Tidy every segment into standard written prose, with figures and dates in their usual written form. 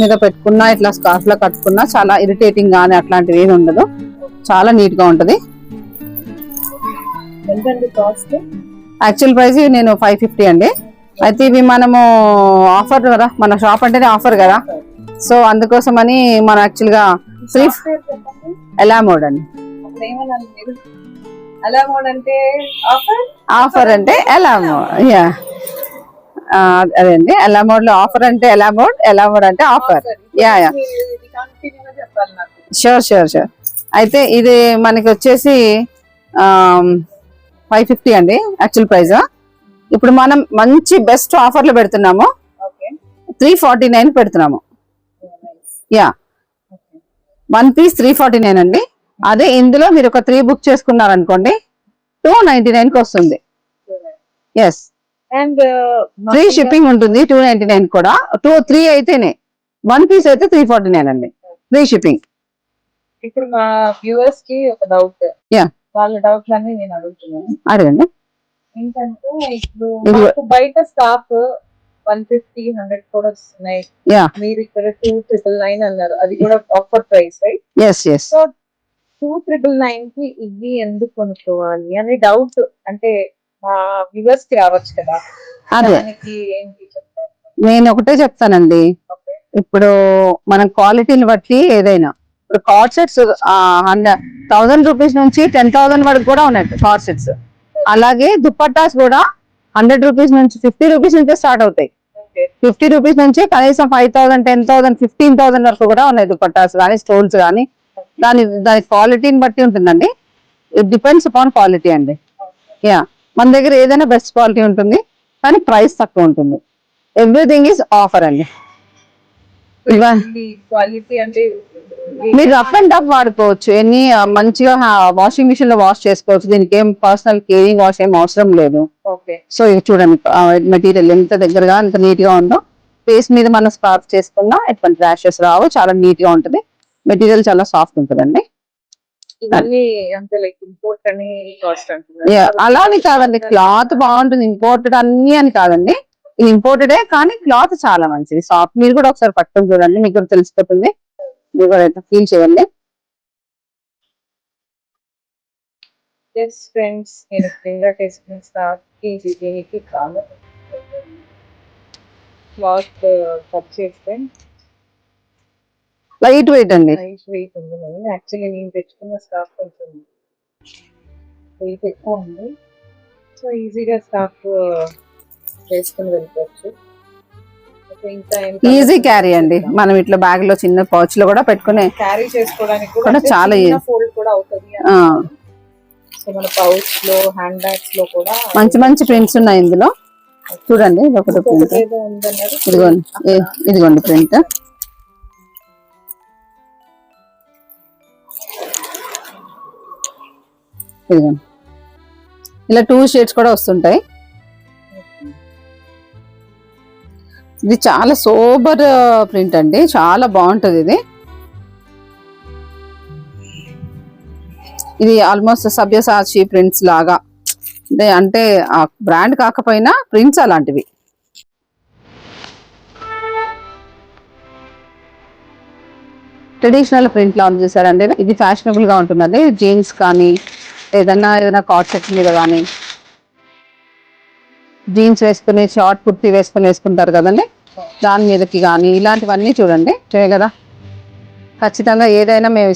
మీద పెట్టుకున్నా ఇట్లా స్కార్ఫ్ లో కట్టుకున్నా చాలా ఇరిటేటింగ్ గానీ అట్లాంటివి ఏమి ఉండదు, చాలా నీట్ గా ఉంటది. యాక్చువల్ ప్రైస్ నేను 550 అండి. అయితే ఇవి మనము ఆఫర్ కదా, మన షాప్ అంటేనే ఆఫర్ కదా, సో అందుకోసమని మనం యాక్చువల్ గా ఎలామోడ్ అండి. ఆఫర్ అంటే ఎలామోడ్, యా అదే అండి. ఎలామోడ్ లో ఆఫర్ అంటే ఎలామోడ్, ఎలామోడ్ అంటే offer. Yeah yeah sure sure sure. అయితే ఇది మనకి వచ్చేసి 550 అండి యాక్చువల్ ప్రైస్. ఇప్పుడు మనం మంచి బెస్ట్ ఆఫర్లు పెడుతున్నాము, 349 పెడుతున్నాము. యా, 1 పీస్ 349 అండి. అదే ఇందులో మీరు ఒక 3 బుక్ చేసుకున్నారనుకోండి 299 కి వస్తుంది. ఎస్, అండ్ ఫ్రీ షిప్పింగ్ ఉంటుంది. 299 కూడా, 3 అయితేనే. 1 పీస్ అయితే 349 అండి, ఫ్రీ షిప్పింగ్. ఇప్పుడు మా వ్యూవర్స్ కి ఒక డౌట్, వాళ్ళ డౌట్స్ అన్ని నేను అడుగుతున్నాను, అడగండి. ఏంటంటే ఇప్పుడు బయట స్టాక్ 150, 100 కూడా వస్తున్నాయి, మీరు ఇక్కడ 299 అన్నారు, అది కూడా offer price right? Yes yes. So 299 కి ఇది ఎందుకు కొనుక్కోవాలి అనే డౌట్ అంటే మా వ్యూవర్స్ కి రావచ్చు కదా. అదే నేను ఒకటే చెప్తానండి, ఇప్పుడు మనం క్వాలిటీని బట్టి ఏదైనా, ఇప్పుడు కార్డ్ సెట్స్ 1000 రూపీస్ నుంచి 10,000 వరకు కూడా ఉన్నాయి కార్డ్ సెట్స్. అలాగే దుప్పట్టాస్ కూడా 100 రూపీస్ నుంచి 50 రూపీస్ నుంచే స్టార్ట్ అవుతాయి. 50 రూపీస్ నుంచి కనీసం 5,000, 10,000, 15,000 వరకు కూడా ఉన్నాయి దుప్పట్టాస్ కానీ, స్టోన్స్ కానీ. దాని క్వాలిటీని బట్టి ఉంటుందండి. ఇట్ డిపెండ్స్ అపాన్ క్వాలిటీ అండి. యా, మన దగ్గర ఏదైనా బెస్ట్ క్వాలిటీ ఉంటుంది కానీ ప్రైస్ తక్కువ ఉంటుంది. ఎవ్రీథింగ్ ఈజ్ ఆఫర్ అండి. క్వాలిటీ అంటే మీరు రఫ్ అండ్ టఫ్ వాడుకోవచ్చు, ఎన్ని మంచిగా వాషింగ్ మిషన్ లో వాష్ చేసుకోవచ్చు. దీనికి ఏం పర్సనల్ కేరింగ్ వాష్ ఏం అవసరం లేదు. సో ఇది చూడండి, మెటీరియల్ ఎంత దగ్గరగా ఎంత నీట్ గా ఉందో. ఫేస్ మీద మనం స్కార్ఫ్ చేసుకున్నా ఎటువంటి ర్యాషెస్ రావు, చాలా నీట్ గా ఉంటుంది. మెటీరియల్ చాలా సాఫ్ట్ ఉంటుందండి. అలానే కాదండి, క్లాత్ బాగుంటుంది. ఇంపోర్టెడ్ అన్ని అని కాదండి, ఇది ఇంపోర్టెడే కానీ క్లాత్ చాలా మంచిది, సాఫ్ట్. మీరు కూడా ఒకసారి పట్టుకొని చూడండి, మీకు కూడా తెలిసిపోతుంది. మీరు కూడా ఫీల్ చేయండి. ఫ్రెండ్స్, లైట్ వెయిట్ అండి. యాక్చువల్లీ నేను తెచ్చుకున్న స్టాక్ కొంచెం వెయిట్ ఎక్కువ ఉంది, సో ఈజీగా స్టాక్ వేసుకుని వెళ్ళిపోవచ్చు. ఈజీ క్యారీ అండి. మనం ఇట్లా బ్యాగ్ లో చిన్న పౌచ్ లో కూడా పెట్టుకుని క్యారీ చేసుకోవడానికి కూడా చాలా ఫోల్డ్ కూడా అవుతుంది. సో మన పౌచ్ లో, హ్యాండ్ బ్యాగ్స్ లో కూడా మంచి మంచి ప్రింట్స్ ఉన్నాయి ఇందులో. చూడండి, ఇది ఒకటి ప్రింట్. ఇదిగోండి ప్రింట్. ఇదిగోండి, ఇలా 2 షేడ్స్ కూడా వస్తుంటాయి. ఇది చాలా సోబర్ ప్రింట్ అండి, చాలా బాగుంటది. ఇది ఆల్మోస్ట్ సభ్యసాచి ప్రింట్స్ లాగా, అంటే ఆ బ్రాండ్ కాకపోయినా ప్రింట్స్ అలాంటివి. ట్రెడిషనల్ ప్రింట్ లా ఉంది చూసారండి. ఇది ఫ్యాషనబుల్ గా ఉంటుందండి. జీన్స్ కానీ ఏదైనా కార్డ్ సెట్ మీద కానీ, జీన్స్ వేసుకుని షార్ట్ కుర్తీ వేసుకుంటారు కదండి, దాని మీదకి కానీ ఇలాంటివన్నీ చూడండి కదా. ఖచ్చితంగా ఏదైనా మేము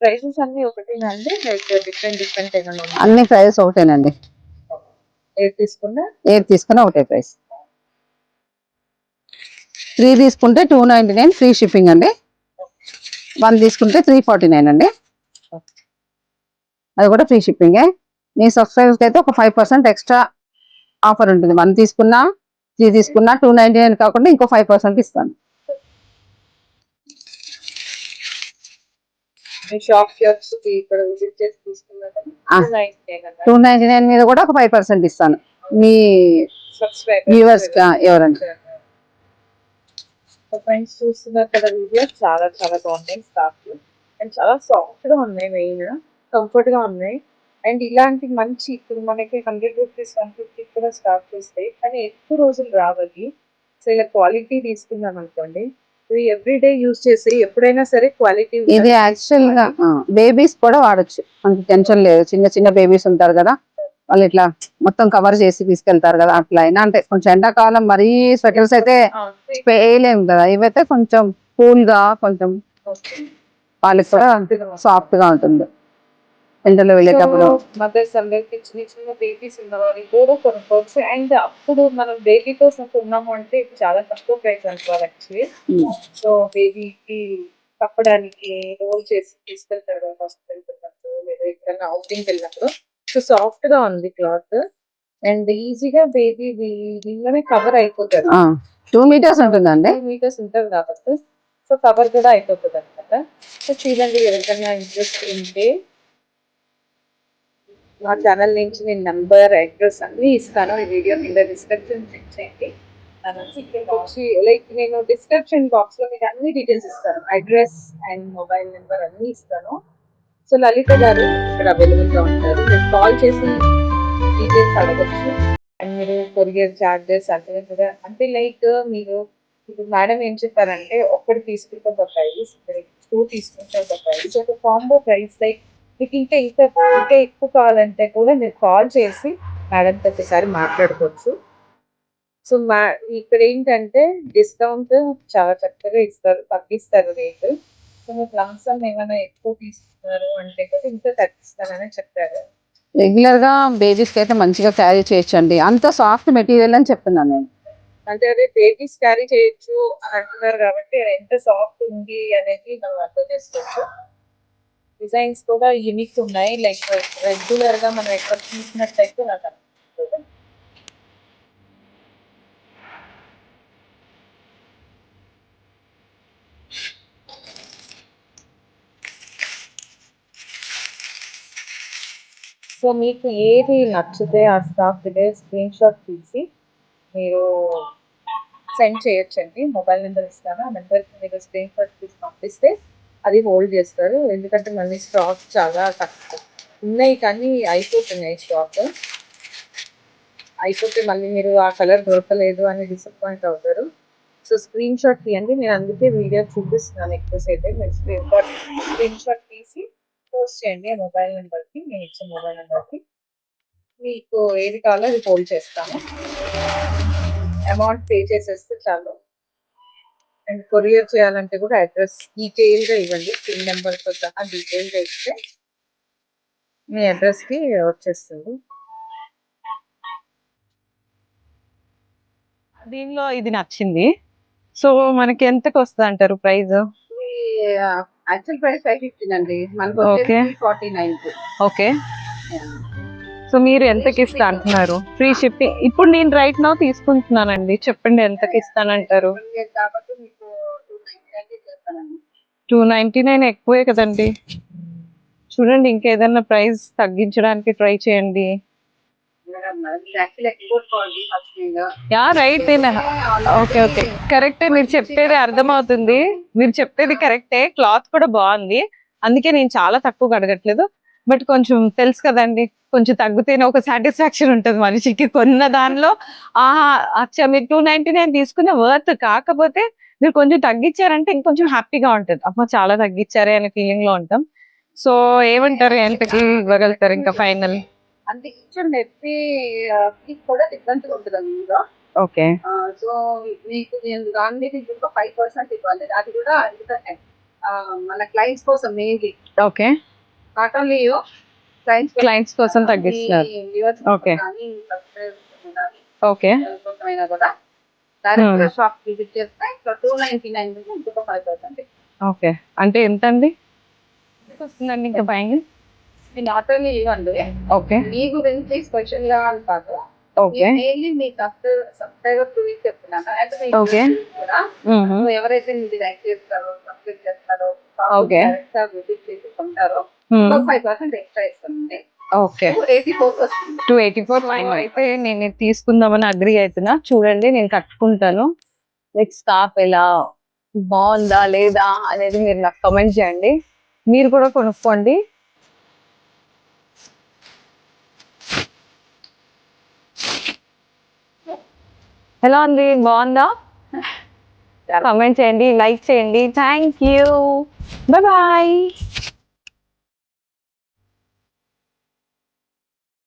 ప్రైసెస్ అన్ని ఒకటేనా అండి, లైక్ డిఫరెంట్ ఏమైనా ఉన్నాయా? అన్ని ప్రైస్ ఒకటేనండి. ఏది తీసుకున్నా ఏది తీసుకున్నా ఒకటే ప్రైస్. 3 తీసుకుంటే 299 ఫ్రీ షిప్పింగ్ అండి. 1 తీసుకుంటే 349 అండి, అది కూడా ఫ్రీ షిప్పింగే. మీ సబ్స్క్రైబర్స్ అయితే ఒక 5% ఎక్స్ట్రా ఆఫర్ ఉంటుంది. 1 తీసుకున్నా 3 తీసుకున్నా 299 కాకుండా ఇంకో 5% ఇస్తాను. మీ షాప్ కి వచ్చి ఇక్కడ విజిట్ చేసి తీసుకున్నారా? 299 మీద కూడా ఒక 5% ఇస్తాను మీ వ్యూవర్స్ ఎవరంటే. ఫ్రెండ్స్ చూస్తున్నారు కదా వీడియోస్, చాలా చాలా బాగున్నాయి స్టాక్ అండ్ చాలా సాఫ్ట్ గా ఉన్నాయి, మెయిన్ కంఫర్ట్ గా ఉన్నాయి. అండ్ ఇలాంటి మంచి ఇప్పుడు మనకి 100 రూపీస్ 150 కూడా స్టాక్ చేస్తాయి, కానీ ఎక్కువ రోజులు రావాలి. సో ఇలా క్వాలిటీ తీసుకున్నాం అనుకోండి, ఎవ్రీ డే యూజ్ చేసి ఎప్పుడైనా సరే క్వాలిటీ. ఇది యాక్చువల్ గా బేబీస్ కూడా వాడచ్చు, అంత టెన్షన్ లేదు. చిన్న చిన్న బేబీస్ ఉంటారు కదా, వాళ్ళు ఇట్లా మొత్తం కవర్ చేసి తీసుకెళ్తారు కదా, అట్లా అయినా. అంటే కొంచెం ఎండాకాలం మరీ స్వెటర్స్ అయితే వేయలేము కదా, ఇవైతే కొంచెం కూల్ గా కొంచెం వాళ్ళకి కూడా సాఫ్ట్ గా ఉంటుంది ఎండలో వెళ్ళేటప్పుడు. మదర్స్ అందరికి చిన్న చిన్న బేబీస్ ఉన్నవాళ్ళు కూడా కొనుక్కోవచ్చు. అండ్ అప్పుడు మనం బేబీ కోసం కొన్నాము అంటే ఇది చాలా తక్కువ ప్రైస్ అనుకోవాలి యాక్చువల్లీ. సో బేబీకి కప్పడానికి రోల్ చేసి తీసుకెళ్తారు కదా హాస్పిటల్ వెళ్ళినప్పుడు లేదా ఎక్కడైనా అవుటింగ్ వెళ్ళినప్పుడు. సో సాఫ్ట్ గా ఉంది క్లాత్ అండ్ ఈజీగా బేబీ దీనిలోనే కవర్ అయిపోతుంది. 2 మీటర్స్ ఉంటుందండి, 2 మీటర్స్ ఉంటుంది కాబట్టి సో కవర్ కూడా అయిపోతుంది అనమాట. సో చూడండి, ఎవరికైనా ఇంట్రెస్ట్ ఉంటే మా ఛానల్ నుంచి నేను నంబర్ అడ్రస్ అన్ని ఇస్తాను, ఈ వీడియో కింద డిస్క్రిప్షన్ చెక్ చేయండి. ఇక్కడికి వచ్చి లైక్ నేను డిస్క్రిప్షన్ బాక్స్ లో మీకు అన్ని డీటెయిల్స్ ఇస్తాను, అడ్రస్ అండ్ మొబైల్ నెంబర్ అన్ని ఇస్తాను. సో లలిత గారు ఇక్కడ అవైలబుల్ గా ఉంటారు, మీరు కాల్ చేసి డీటెయిల్స్ అడగచ్చు. అండ్ మీరు కొరియర్ చార్జెస్ అంటే కూడా, అంటే లైక్ మీరు ఇప్పుడు మేడం ఏం చెప్పారంటే ఒక్కటి తీసుకుంటే ఒక ప్రైస్, 2 తీసుకుంటే ఒక ప్రైస్, ఒక కాంబో ప్రైస్. లైక్ మీకు ఇంకా ఎక్కువ కావాలంటే కూడా మీరు కాల్ చేసి మేడంతో ఒకసారి మాట్లాడుకోవచ్చు. సో ఇక్కడ ఏంటంటే డిస్కౌంట్ చాలా చక్కగా ఇస్తారు, తగ్గిస్తారు రేటు. సో మీకు లాంగ్ ఏమైనా ఎక్కువ తీసుకున్నారు అంటే కూడా ఇంకా తగ్గిస్తానని చెప్పారు. రెగ్యులర్ గా బేబీస్ కి అయితే మంచిగా క్యారీ చేయొచ్చండి, అంత సాఫ్ట్ మెటీరియల్ అని చెప్తున్నాను నేను. అంటే అదే బేబీస్ క్యారీ చేయొచ్చు అంటున్నారు కాబట్టి ఎంత సాఫ్ట్ ఉంది అనేది మనం అర్థం చేసుకోవచ్చు. డిజైన్స్ కూడా యూనిక్ ఉన్నాయి, లైక్ రెగ్యులర్ గా మనం ఎక్కడ చూసినట్టయితే నాకు అనిపిస్తుంది. సో మీకు ఏది నచ్చితే ఆ స్టాక్ స్క్రీన్ షాట్ తీసి మీరు సెండ్ చేయొచ్చండి. మొబైల్ నెంబర్ ఇస్తాను, ఆ నెంబర్కి మీరు స్క్రీన్ షాట్ తీసి పంపిస్తే అది హోల్డ్ చేస్తారు. ఎందుకంటే మళ్ళీ స్టాక్ చాలా తక్కువ ఉన్నాయి, కానీ అయిపోతున్నాయి స్టాక్. అయిపోతే మళ్ళీ మీరు ఆ కలర్ దొరకలేదు అని డిసప్పాయింట్ అవుతారు. సో స్క్రీన్ షాట్ తీయండి, నేను అందుకే వీడియో చూపిస్తున్నాను ఎక్కువసేపు. మీరు స్క్రీన్ షాట్ తీసి పోస్ట్ చేయండి ఆ మొబైల్ నెంబర్కి, నేను ఇచ్చిన మొబైల్ నెంబర్కి. మీకు ఏది కావాలో అది హోల్డ్ చేస్తాను, అమౌంట్ పే చేసేస్తే చాలు. అండ్ కొరియర్ చేయాలంటే కూడా అడ్రస్ డీటెయిల్గా ఇవ్వండి, పిన్ నెంబర్తో సహా డీటెయిల్గా ఇస్తే మీ అడ్రస్కి వచ్చేస్తుంది. దీనిలో ఇది నచ్చింది. సో మనకి ఎంతకి వస్తుంది అంటారు ప్రైస్? యాక్చువల్ ప్రైస్ 550 అండి, మనకు ఓకే 49. ఓకే. సో మీరు ఎంతకి ఇస్తా అంటున్నారు? Free shipping. ఇప్పుడు నేను రైట్ నౌ తీసుకుంటున్నానండి, చెప్పండి ఎంతకి ఇస్తానంటారు? కాబట్టి మీకు 299 చేస్తానండి. 299 ఎక్కువే కదండి, చూడండి ఇంకేదన్నా ప్రైస్ తగ్గించడానికి ట్రై చేయండి. Yeah right. ఓకే ఓకే కరెక్టే, మీరు చెప్పేది అర్థమవుతుంది, మీరు చెప్పేది కరెక్టే. క్లాత్ కూడా బాగుంది, అందుకే నేను చాలా తక్కువ అడగట్లేదు. బట్ కొంచెం తెలుసు కదండి, కొంచెం తగ్గితేనే ఒక సాటిస్ఫాక్షన్ ఉంటుంది మనిషికి. కొన్న దానిలో అచ్చా మీరు 299 తీసుకునే వర్త్, కాకపోతే మీరు కొంచెం తగ్గించారంటే ఇంకొంచెం హ్యాపీగా ఉంటుంది. అమ్మ చాలా తగ్గించారే అనే ఫీలింగ్ లో ఉంటాం. సో ఏమంటారు, ఎంతకి ఇవ్వగలుగుతారు ఇంకా ఫైనల్? అంటే ఇచ్చిన నెప్పి కూడా డిఫరెంట్ ఉంటుంది అందులో. ఓకే. సో మీకు నేను దాని మీద ఇంకొక 5% ఇవ్వాలి, అది కూడా ఎందుకంటే మన క్లయింట్స్ కోసం mainly okay. Not only you clients కోసం తగ్గిస్తున్నారు. Okay. ఓకే. కూడా డైరెక్ట్ షాప్ విజిట్ చేస్తే ఇట్లా 299 నుంచి ఇంకొక 5%. ఓకే. అంటే ఎంత అండి వస్తుందండి ఇంకా పైన? నాట్ ఓన్లీ యూ అండి, ఓకే. మీ గురించి స్పెషల్ గా అని కాదు, ఓకే. మెయిన్లీ మీ సబ్స్క్రైబర్ గురించి చెప్తున్నాను. అయితే మీ Okay. కూడా నువ్వు ఎవరైతే మీరు లైక్ చేస్తారో సబ్స్క్రైబ్ చేస్తారో Okay. డైరెక్ట్ గా విజిట్ చేసి కొంటారో 5% ఎక్స్ట్రా ఇస్తుంది. ఓకే. 84 వస్తుంది. 284 అయితే నేను ఇది తీసుకుందామని అగ్రి అవుతున్నా. చూడండి నేను కట్టుకుంటాను. నెక్స్ట్ స్కార్ఫ్ ఎలా బాగుందా లేదా అనేది మీరు నాకు కమెంట్ చేయండి. మీరు కూడా కొనుక్కోండి. ఎలా ఉంది, బాగుందా? కమెంట్ చేయండి, లైక్ చేయండి. Thank you, bye bye.